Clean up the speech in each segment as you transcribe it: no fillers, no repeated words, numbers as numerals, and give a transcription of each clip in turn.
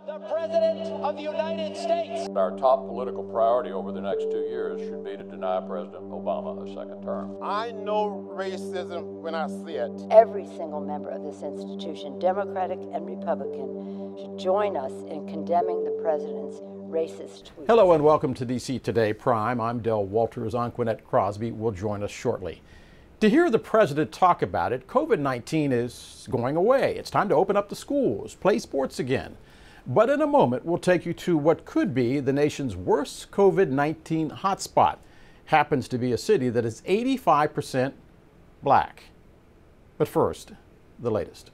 the President of the United States. Our top political priority over the next 2 years should be to deny President Obama a second term. I know racism when I see it. Every single member of this institution, Democratic and Republican, should join us in condemning the president's racist tweets. Hello and welcome to DC Today Prime. I'm Del Walters. Anquinette Crosby will join us shortly. To hear the president talk about it, COVID-19 is going away. It's time to open up the schools, play sports again. But in a moment, we'll take you to what could be the nation's worst COVID-19 hotspot. Happens to be a city that is 85% black. But first, the latest.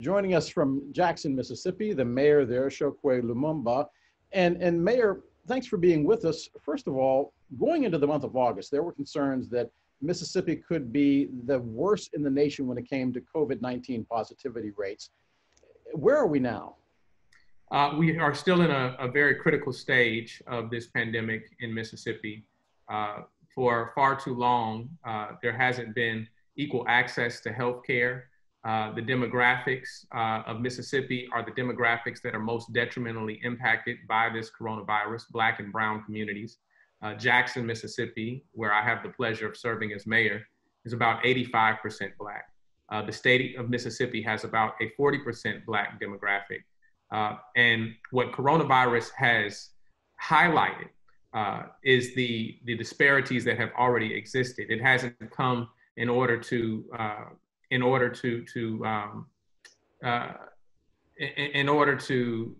Joining us from Jackson, Mississippi, the mayor there, Chokwe Lumumba. And Mayor, thanks for being with us. First of all, going into the month of August, there were concerns that Mississippi could be the worst in the nation when it came to COVID-19 positivity rates. Where are we now? We are still in a very critical stage of this pandemic in Mississippi. For far too long, there hasn't been equal access to health care. The demographics of Mississippi are the demographics that are most detrimentally impacted by this coronavirus, Black and brown communities. Jackson, Mississippi, where I have the pleasure of serving as mayor, is about 85% Black. The state of Mississippi has about a 40% Black demographic. And what coronavirus has highlighted is the disparities that have already existed. It hasn't come in order to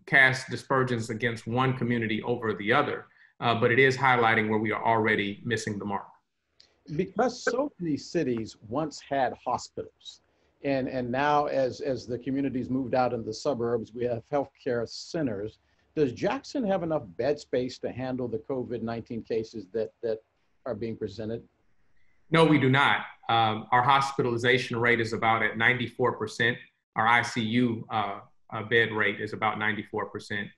cast dispersions against one community over the other, but it is highlighting where we are already missing the mark. Because so many cities once had hospitals, and now as the communities moved out into the suburbs, we have healthcare centers. Does Jackson have enough bed space to handle the COVID-19 cases that are being presented? No, we do not. Our hospitalization rate is about at 94%. Our ICU bed rate is about 94%.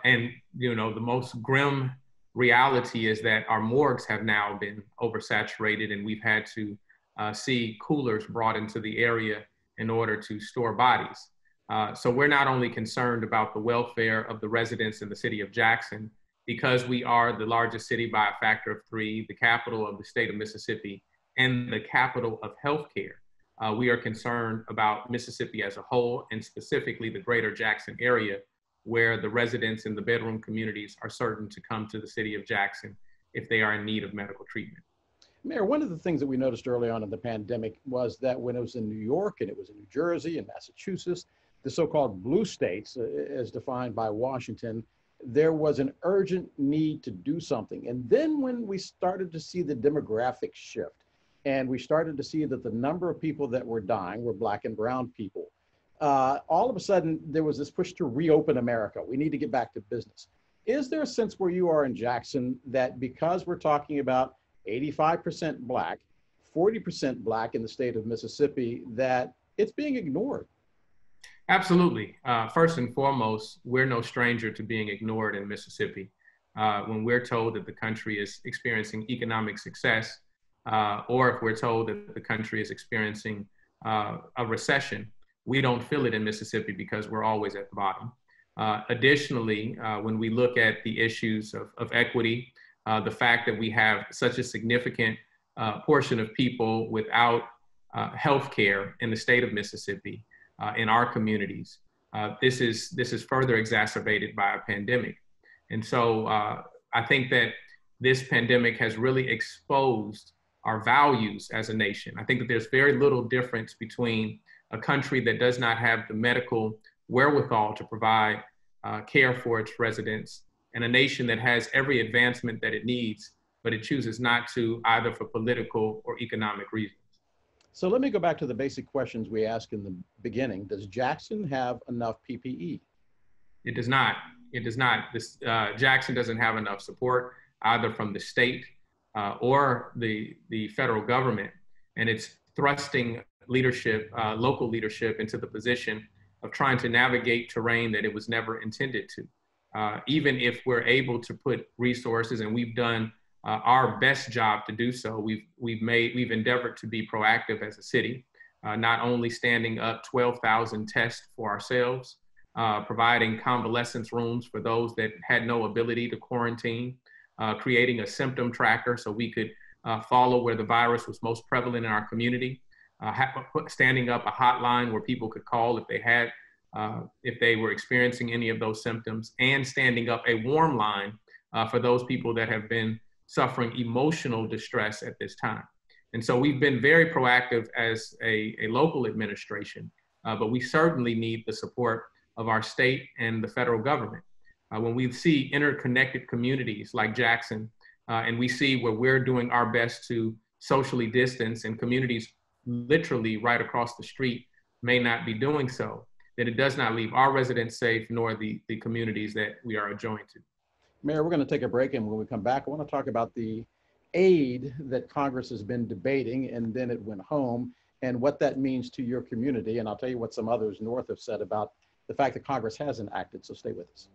And you know, the most grim reality is that our morgues have now been oversaturated, and we've had to see coolers brought into the area in order to store bodies. So we're not only concerned about the welfare of the residents in the city of Jackson, because we are the largest city by a factor of 3, the capital of the state of Mississippi, and the capital of healthcare. We are concerned about Mississippi as a whole, and specifically the greater Jackson area, where the residents in the bedroom communities are certain to come to the city of Jackson if they are in need of medical treatment. Mayor, one of the things that we noticed early on in the pandemic was that when it was in New York and it was in New Jersey and Massachusetts, the so-called blue states, as defined by Washington, there was an urgent need to do something. And then when we started to see the demographic shift, and we started to see that the number of people that were dying were Black and brown people, all of a sudden there was this push to reopen America. We need to get back to business. Is there a sense where you are in Jackson that because we're talking about 85% Black, 40% Black in the state of Mississippi, that it's being ignored? Absolutely. First and foremost, we're no stranger to being ignored in Mississippi. When we're told that the country is experiencing economic success, or if we're told that the country is experiencing a recession, we don't feel it in Mississippi because we're always at the bottom. Additionally, when we look at the issues of equity, the fact that we have such a significant portion of people without health care in the state of Mississippi, in our communities, this is further exacerbated by a pandemic. And so I think that this pandemic has really exposed our values as a nation. I think that there's very little difference between a country that does not have the medical wherewithal to provide care for its residents and a nation that has every advancement that it needs, but it chooses not to, either for political or economic reasons. So let me go back to the basic questions we asked in the beginning. Does Jackson have enough PPE? It does not. It does not. Jackson doesn't have enough support either from the state or the federal government, and it's thrusting leadership, local leadership, into the position of trying to navigate terrain that it was never intended to. Even if we're able to put resources, and we've done our best job to do so, we've endeavored to be proactive as a city, not only standing up 12,000 tests for ourselves, providing convalescence rooms for those that had no ability to quarantine, creating a symptom tracker so we could follow where the virus was most prevalent in our community, standing up a hotline where people could call if they were experiencing any of those symptoms, and standing up a warm line for those people that have been suffering emotional distress at this time. And so we've been very proactive as a local administration, but we certainly need the support of our state and the federal government. When we see interconnected communities like Jackson, and we see where we're doing our best to socially distance, and communities literally right across the street may not be doing so, then it does not leave our residents safe, nor the communities that we are adjoined to. Mayor, we're going to take a break, and when we come back, I want to talk about the aid that Congress has been debating, and then it went home, and what that means to your community. And I'll tell you what some others north have said about the fact that Congress hasn't acted, so stay with us.